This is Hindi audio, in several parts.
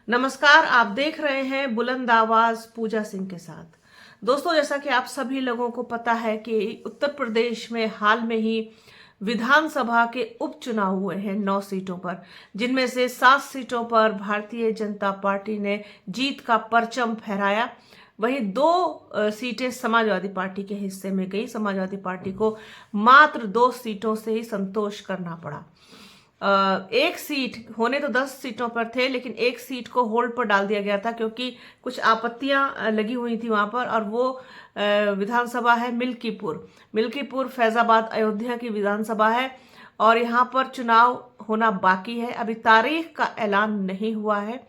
नमस्कार। आप देख रहे हैं बुलंद आवाज पूजा सिंह के साथ। दोस्तों, जैसा कि आप सभी लोगों को पता है कि उत्तर प्रदेश में हाल में ही विधानसभा के उपचुनाव हुए हैं 9 सीटों पर, जिनमें से 7 सीटों पर भारतीय जनता पार्टी ने जीत का परचम फहराया। वहीं 2 सीटें समाजवादी पार्टी के हिस्से में गई। समाजवादी पार्टी को मात्र 2 सीटों से ही संतोष करना पड़ा। एक सीट होने तो 10 सीटों पर थे, लेकिन एक सीट को होल्ड पर डाल दिया गया था क्योंकि कुछ आपत्तियां लगी हुई थी वहां पर। और वो विधानसभा है मिल्कीपुर फैजाबाद अयोध्या की विधानसभा है। और यहाँ पर चुनाव होना बाकी है। अभी तारीख का ऐलान नहीं हुआ है।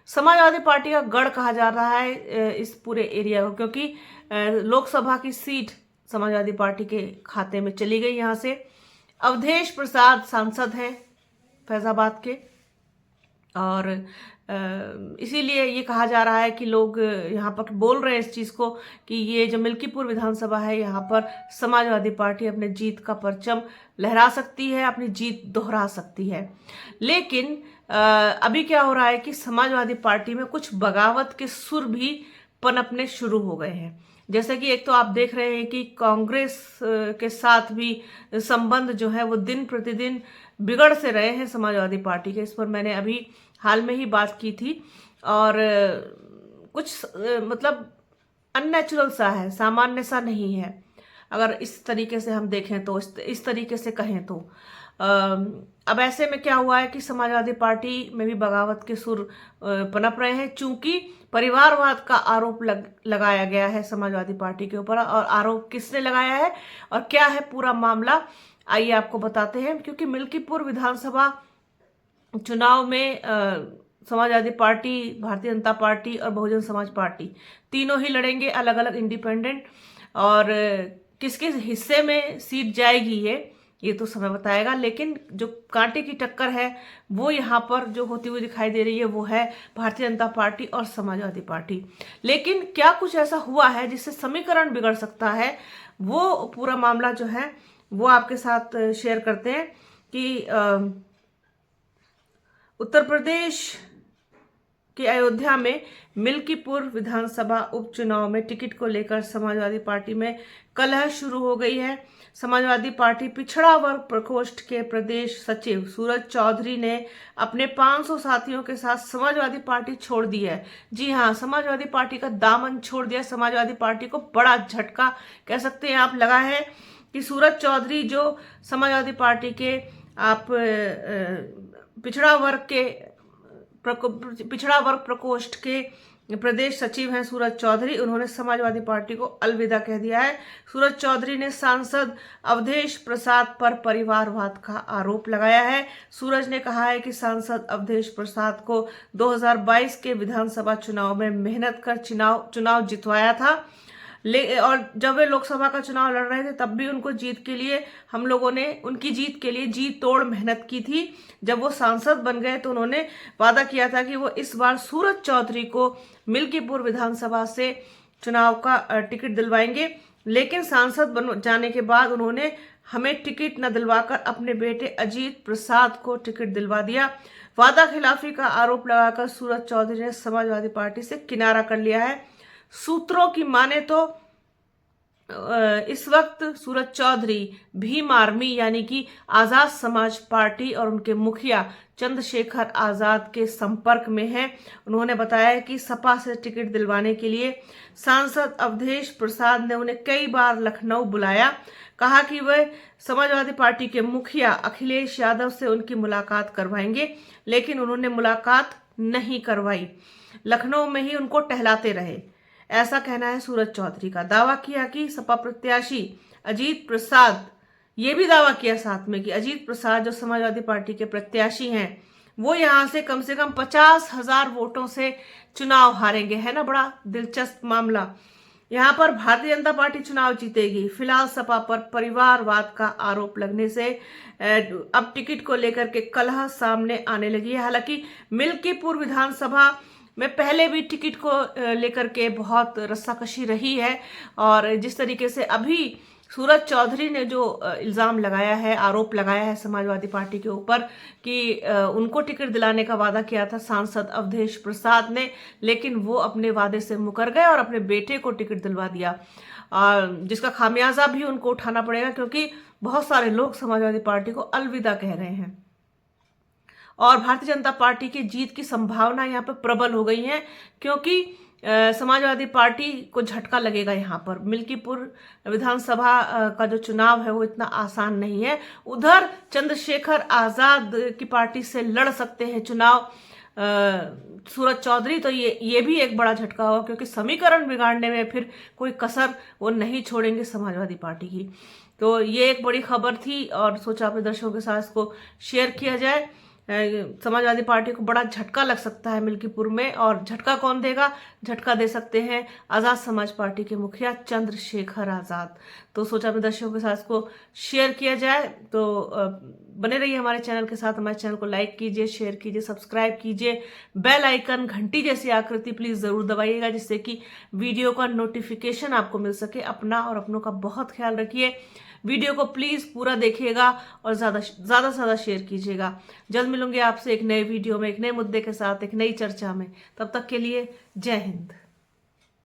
समाजवादी पार्टी का गढ़ कहा जा रहा है इस पूरे एरिया को, क्योंकि लोकसभा की सीट समाजवादी पार्टी के खाते में चली गई। यहाँ से अवधेश प्रसाद सांसद हैं फैजाबाद के, और इसीलिए ये कहा जा रहा है कि लोग यहाँ पर बोल रहे हैं इस चीज़ को कि ये जो मिल्कीपुर विधानसभा है, यहाँ पर समाजवादी पार्टी अपने जीत का परचम लहरा सकती है, अपनी जीत दोहरा सकती है। लेकिन अभी क्या हो रहा है कि समाजवादी पार्टी में कुछ बगावत के सुर भी पनपने शुरू हो गए हैं। जैसे कि एक तो आप देख रहे हैं कि कांग्रेस के साथ भी संबंध जो है वो दिन प्रतिदिन बिगड़ से रहे हैं समाजवादी पार्टी के। इस पर मैंने अभी हाल में ही बात की थी। और कुछ मतलब अननेचुरल सा है, सामान्य सा नहीं है। अगर इस तरीके से हम देखें तो, इस तरीके से कहें तो अब ऐसे में क्या हुआ है कि समाजवादी पार्टी में भी बगावत के सुर पनप रहे हैं, चूंकि परिवारवाद का आरोप लगाया गया है समाजवादी पार्टी के ऊपर। और आरोप किसने लगाया है और क्या है पूरा मामला, आइए आपको बताते हैं। क्योंकि मिल्कीपुर विधानसभा चुनाव में समाजवादी पार्टी, भारतीय जनता पार्टी और बहुजन समाज पार्टी तीनों ही लड़ेंगे अलग अलग इंडिपेंडेंट। और किस किस हिस्से में सीट जाएगी ये तो समय बताएगा। लेकिन जो कांटे की टक्कर है वो यहाँ पर जो होती हुई दिखाई दे रही है वो है भारतीय जनता पार्टी और समाजवादी पार्टी। लेकिन क्या कुछ ऐसा हुआ है जिससे समीकरण बिगड़ सकता है, वो पूरा मामला जो है वो आपके साथ शेयर करते हैं। कि उत्तर प्रदेश कि अयोध्या में मिल्कीपुर विधानसभा उपचुनाव में टिकट को लेकर समाजवादी पार्टी में कलह शुरू हो गई है। समाजवादी पार्टी पिछड़ा वर्ग प्रकोष्ठ के प्रदेश सचिव सूरज चौधरी ने अपने 500 साथियों के साथ समाजवादी पार्टी छोड़ दी है। जी हाँ, समाजवादी पार्टी का दामन छोड़ दिया। समाजवादी पार्टी को बड़ा झटका कह सकते हैं आप लगा है कि सूरज चौधरी जो समाजवादी पार्टी के आप पिछड़ा वर्ग प्रकोष्ठ के प्रदेश सचिव हैं सूरज चौधरी, उन्होंने समाजवादी पार्टी को अलविदा कह दिया है। सूरज चौधरी ने सांसद अवधेश प्रसाद पर परिवारवाद का आरोप लगाया है। सूरज ने कहा है कि सांसद अवधेश प्रसाद को 2022 के विधानसभा चुनाव में मेहनत कर चुनाव जितवाया था। और जब वे लोकसभा का चुनाव लड़ रहे थे तब भी उनको जीत के लिए हम लोगों ने उनकी जीत के लिए जी तोड़ मेहनत की थी। जब वो सांसद बन गए तो उन्होंने वादा किया था कि वो इस बार सूरज चौधरी को मिल्कीपुर विधानसभा से चुनाव का टिकट दिलवाएंगे। लेकिन सांसद बन जाने के बाद उन्होंने हमें टिकट न दिलवाकर अपने बेटे अजीत प्रसाद को टिकट दिलवा दिया। वादा खिलाफी का आरोप लगाकर सूरज चौधरी ने समाजवादी पार्टी से किनारा कर लिया है। सूत्रों की माने तो इस वक्त सूरज चौधरी भीम आर्मी यानी कि आजाद समाज पार्टी और उनके मुखिया चंद्रशेखर आजाद के संपर्क में हैं। उन्होंने बताया कि सपा से टिकट दिलवाने के लिए सांसद अवधेश प्रसाद ने उन्हें कई बार लखनऊ बुलाया। कहा कि वह समाजवादी पार्टी के मुखिया अखिलेश यादव से उनकी मुलाकात करवाएंगे, लेकिन उन्होंने मुलाकात नहीं करवाई। लखनऊ में ही उनको टहलाते रहे, ऐसा कहना है सूरज चौधरी का। दावा किया कि सपा प्रत्याशी अजीत प्रसाद, ये भी दावा किया साथ में कि अजीत प्रसाद जो समाजवादी पार्टी के प्रत्याशी हैं वो यहां से कम 50,000 वोटों से चुनाव हारेंगे। है ना बड़ा दिलचस्प मामला। यहाँ पर भारतीय जनता पार्टी चुनाव जीतेगी। फिलहाल सपा पर परिवारवाद का आरोप लगने से अब टिकट को लेकर के कलह सामने आने लगी है। हालांकि मिल्कीपुर विधानसभा में पहले भी टिकट को लेकर के बहुत रस्साकशी रही है। और जिस तरीके से अभी सूरज चौधरी ने जो इल्ज़ाम लगाया है, आरोप लगाया है समाजवादी पार्टी के ऊपर कि उनको टिकट दिलाने का वादा किया था सांसद अवधेश प्रसाद ने, लेकिन वो अपने वादे से मुकर गए और अपने बेटे को टिकट दिलवा दिया, जिसका खामियाजा भी उनको उठाना पड़ेगा, क्योंकि बहुत सारे लोग समाजवादी पार्टी को अलविदा कह रहे हैं। और भारतीय जनता पार्टी की जीत की संभावना यहाँ पर प्रबल हो गई है, क्योंकि समाजवादी पार्टी को झटका लगेगा। यहाँ पर मिल्कीपुर विधानसभा का जो चुनाव है वो इतना आसान नहीं है। उधर चंद्रशेखर आजाद की पार्टी से लड़ सकते हैं चुनाव सूरज चौधरी, तो ये भी एक बड़ा झटका होगा, क्योंकि समीकरण बिगाड़ने में फिर कोई कसर वो नहीं छोड़ेंगे समाजवादी पार्टी की। तो ये एक बड़ी खबर थी और सोचा अपने दर्शकों के साथ इसको शेयर किया जाए। समाजवादी पार्टी को बड़ा झटका लग सकता है मिल्कीपुर में, और झटका कौन देगा? झटका दे सकते हैं आज़ाद समाज पार्टी के मुखिया चंद्रशेखर आज़ाद। तो सोचा अपने दर्शकों के साथ इसको शेयर किया जाए। तो बने रहिए हमारे चैनल के साथ। हमारे चैनल को लाइक कीजिए, शेयर कीजिए, सब्सक्राइब कीजिए, बेल आइकन घंटी जैसी आकृति प्लीज़ ज़रूर दबाइएगा, जिससे कि वीडियो का नोटिफिकेशन आपको मिल सके। अपना और अपनों का बहुत ख्याल रखिए। वीडियो को प्लीज़ पूरा देखिएगा और ज़्यादा से ज़्यादा शेयर कीजिएगा। जल्द मिलूंगी आपसे एक नए वीडियो में, एक नए मुद्दे के साथ, एक नई चर्चा में। तब तक के लिए जय हिंद।